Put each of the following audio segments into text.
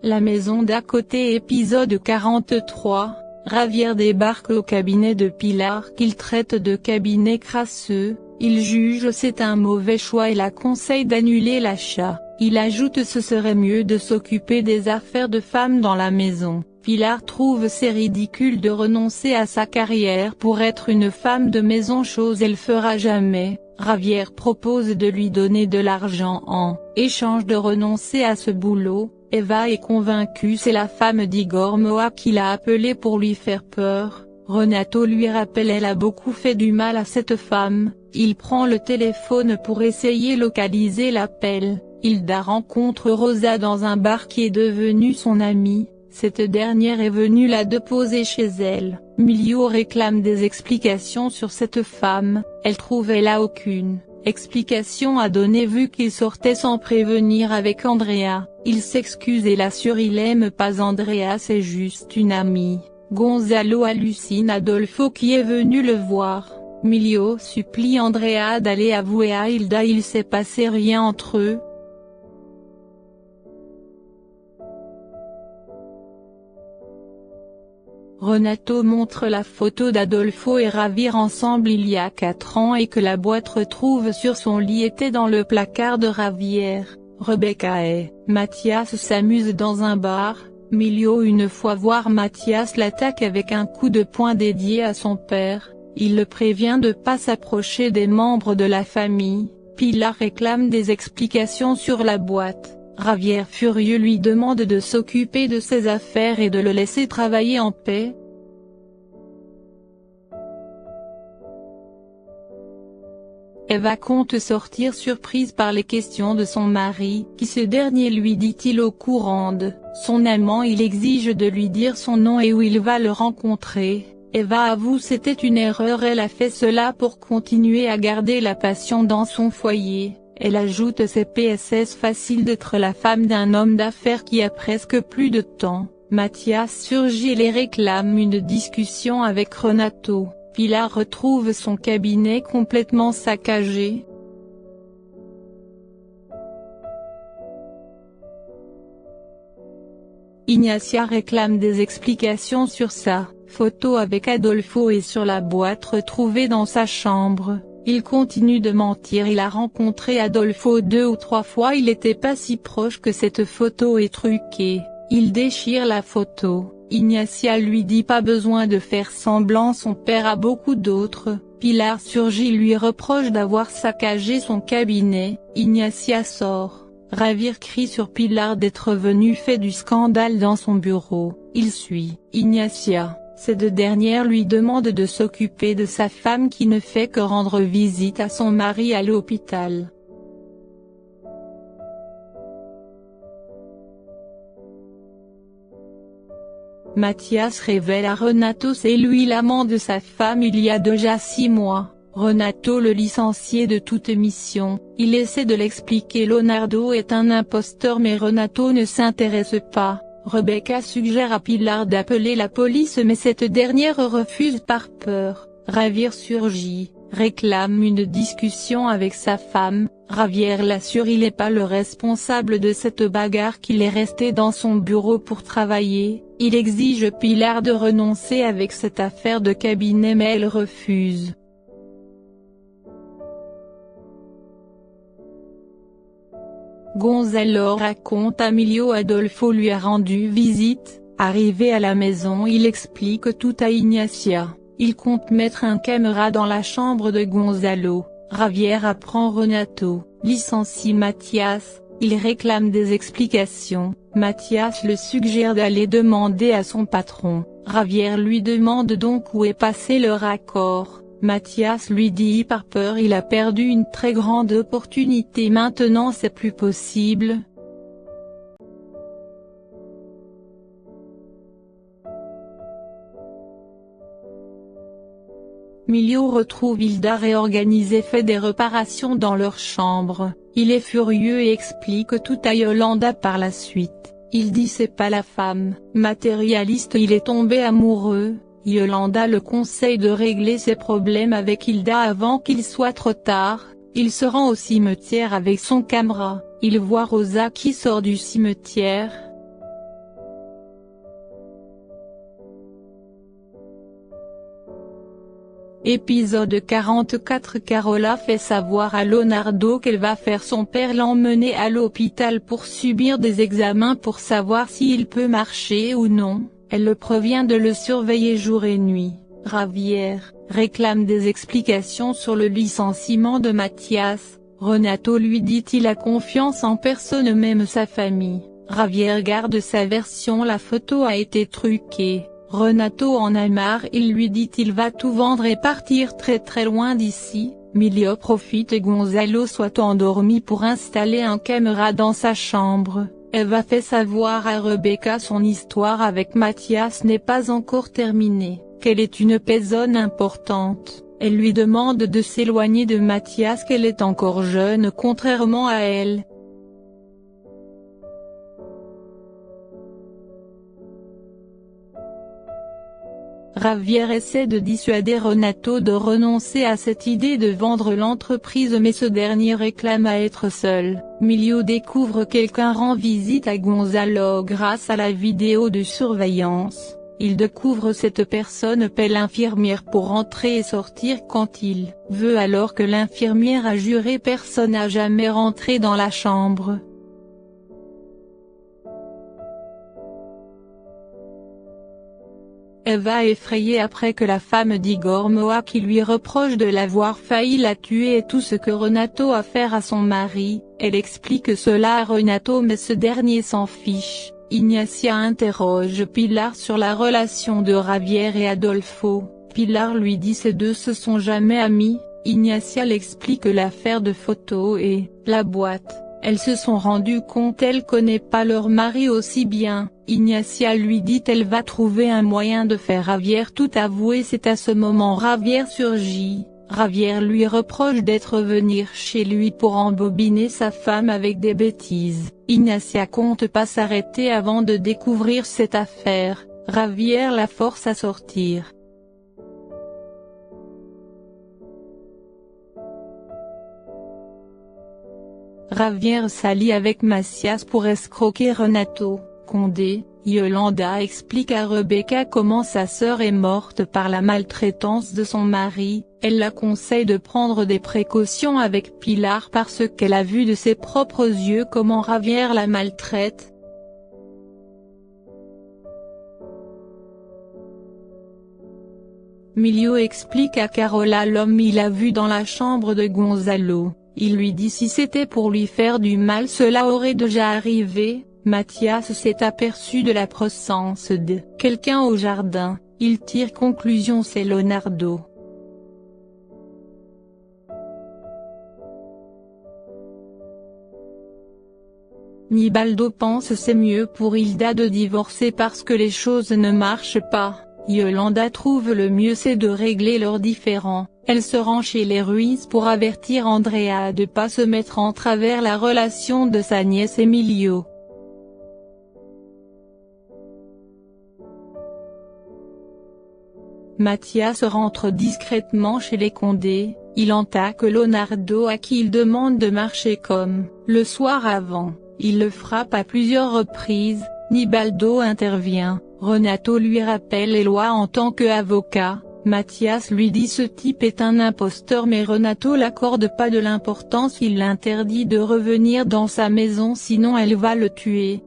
La maison d'à côté. Épisode 43, Javier débarque au cabinet de Pilar qu'il traite de cabinet crasseux. Il juge c'est un mauvais choix et la conseille d'annuler l'achat. Il ajoute ce serait mieux de s'occuper des affaires de femmes dans la maison. Pilar trouve c'est ridicule de renoncer à sa carrière pour être une femme de maison, chose elle fera jamais. Javier propose de lui donner de l'argent en échange de renoncer à ce boulot. Eva est convaincue, c'est la femme d'Igor Moa qui l'a appelée pour lui faire peur. Renato lui rappelle elle a beaucoup fait du mal à cette femme. Il prend le téléphone pour essayer localiser l'appel. Hilda rencontre Rosa dans un bar qui est devenu son amie. Cette dernière est venue la déposer chez elle. Milio réclame des explications sur cette femme. Elle trouve elle a aucune explication à donner vu qu'il sortait sans prévenir avec Andrea. Il s'excuse et l'assure il aime pas Andrea, c'est juste une amie. Gonzalo hallucine Adolfo qui est venu le voir. Milio supplie Andrea d'aller avouer à Hilda il s'est passé rien entre eux. Renato montre la photo d'Adolfo et Javier ensemble il y a 4 ans et que la boîte retrouve sur son lit était dans le placard de Javier. Rebecca et Mathias s'amusent dans un bar. Milio une fois voir Mathias l'attaque avec un coup de poing dédié à son père. Il le prévient de pas s'approcher des membres de la famille. Pilar réclame des explications sur la boîte. Javier furieux lui demande de s'occuper de ses affaires et de le laisser travailler en paix. Eva compte sortir surprise par les questions de son mari, qui ce dernier lui dit-il au courant de son amant. Il exige de lui dire son nom et où il va le rencontrer. Eva avoue c'était une erreur, elle a fait cela pour continuer à garder la passion dans son foyer. Elle ajoute c'est PSS facile d'être la femme d'un homme d'affaires qui a presque plus de temps. Mathias surgit et les réclame une discussion avec Renato. Pilar retrouve son cabinet complètement saccagé. Ignacia réclame des explications sur sa photo avec Adolfo et sur la boîte retrouvée dans sa chambre. Il continue de mentir, il a rencontré Adolfo 2 ou 3 fois, il était pas si proche que cette photo est truquée. Il déchire la photo. Ignacia lui dit pas besoin de faire semblant, son père a beaucoup d'autres. Pilar surgit lui reproche d'avoir saccagé son cabinet. Ignacia sort. Javier crie sur Pilar d'être venu fait du scandale dans son bureau. Il suit Ignacia. Ces deux dernières lui demandent de s'occuper de sa femme qui ne fait que rendre visite à son mari à l'hôpital. Mathias révèle à Renato c'est lui l'amant de sa femme il y a déjà 6 mois. Renato le licencié de toute mission. Il essaie de l'expliquer, Leonardo est un imposteur mais Renato ne s'intéresse pas. Rebecca suggère à Pilar d'appeler la police mais cette dernière refuse par peur. Javier surgit, réclame une discussion avec sa femme. Javier l'assure il n'est pas le responsable de cette bagarre, qu'il est resté dans son bureau pour travailler. Il exige Pilar de renoncer avec cette affaire de cabinet mais elle refuse. Gonzalo raconte à Milio Adolfo lui a rendu visite. Arrivé à la maison il explique tout à Ignacia. Il compte mettre un caméra dans la chambre de Gonzalo. Javier apprend Renato licencie Mathias. Il réclame des explications. Mathias le suggère d'aller demander à son patron. Javier lui demande donc où est passé leur accord. Mathias lui dit par peur il a perdu une très grande opportunité, maintenant c'est plus possible. Milio retrouve Hilda réorganisée, fait des réparations dans leur chambre. Il est furieux et explique tout à Yolanda par la suite. Il dit c'est pas la femme matérialiste, il est tombé amoureux. Yolanda le conseille de régler ses problèmes avec Hilda avant qu'il soit trop tard. Il se rend au cimetière avec son caméra, il voit Rosa qui sort du cimetière. Épisode 44. Carola fait savoir à Leonardo qu'elle va faire son père l'emmener à l'hôpital pour subir des examens pour savoir s'il peut marcher ou non. Elle le prévient de le surveiller jour et nuit. Javier réclame des explications sur le licenciement de Mathias. Renato lui dit qu'il a confiance en personne, même sa famille. Javier garde sa version, la photo a été truquée. Renato en a marre, il lui dit qu'il va tout vendre et partir très loin d'ici. Milio profite et Gonzalo soit endormi pour installer un caméra dans sa chambre. Eva fait savoir à Rebecca son histoire avec Mathias n'est pas encore terminée, qu'elle est une personne importante. Elle lui demande de s'éloigner de Mathias, qu'elle est encore jeune contrairement à elle. Javier essaie de dissuader Renato de renoncer à cette idée de vendre l'entreprise, mais ce dernier réclame à être seul. Milio découvre quelqu'un rend visite à Gonzalo grâce à la vidéo de surveillance. Il découvre cette personne paie l'infirmière pour entrer et sortir quand il veut, alors que l'infirmière a juré personne n'a jamais rentré dans la chambre. Eva est effrayée après que la femme d'Igor Moa qui lui reproche de l'avoir failli la tuer et tout ce que Renato a fait à son mari. Elle explique cela à Renato mais ce dernier s'en fiche. Ignacia interroge Pilar sur la relation de Javier et Adolfo. Pilar lui dit ces deux se sont jamais amis. Ignacia l'explique l'affaire de photos et la boîte. Elles se sont rendues compte qu'elle connaît pas leur mari aussi bien. Ignacia lui dit elle va trouver un moyen de faire Javier tout avouer. C'est à ce moment Javier surgit. Javier lui reproche d'être venir chez lui pour embobiner sa femme avec des bêtises. Ignacia compte pas s'arrêter avant de découvrir cette affaire. Javier la force à sortir. Javier s'allie avec Mathias pour escroquer Renato. Condé, Yolanda explique à Rebecca comment sa sœur est morte par la maltraitance de son mari. Elle la conseille de prendre des précautions avec Pilar parce qu'elle a vu de ses propres yeux comment Javier la maltraite. Milio explique à Carola l'homme il a vu dans la chambre de Gonzalo. Il lui dit si c'était pour lui faire du mal cela aurait déjà arrivé. Mathias s'est aperçu de la présence de quelqu'un au jardin. Il tire conclusion c'est Leonardo. Nibaldo pense c'est mieux pour Hilda de divorcer parce que les choses ne marchent pas. Yolanda trouve le mieux c'est de régler leurs différends. Elle se rend chez les Ruiz pour avertir Andrea de pas se mettre en travers la relation de sa nièce Emilio. Mathias rentre discrètement chez les Condé, il attaque Leonardo à qui il demande de marcher comme le soir avant, il le frappe à plusieurs reprises. Nibaldo intervient, Renato lui rappelle les lois en tant qu'avocat. Mathias lui dit ce type est un imposteur mais Renato l'accorde pas de l'importance, il l'interdit de revenir dans sa maison sinon elle va le tuer.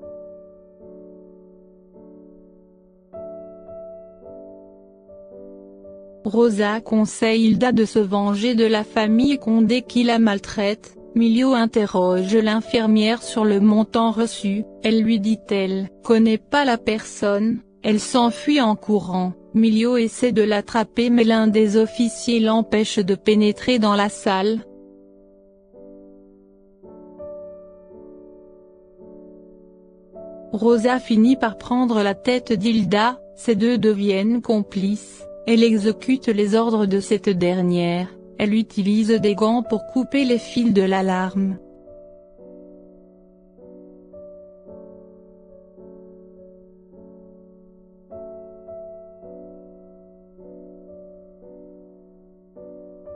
Rosa conseille Hilda de se venger de la famille Condé qui la maltraite. Milio interroge l'infirmière sur le montant reçu, elle lui dit-elle connaît pas la personne, elle s'enfuit en courant. Milio essaie de l'attraper mais l'un des officiers l'empêche de pénétrer dans la salle. Rosa finit par prendre la tête d'Hilda, ces deux deviennent complices, elle exécute les ordres de cette dernière, elle utilise des gants pour couper les fils de l'alarme.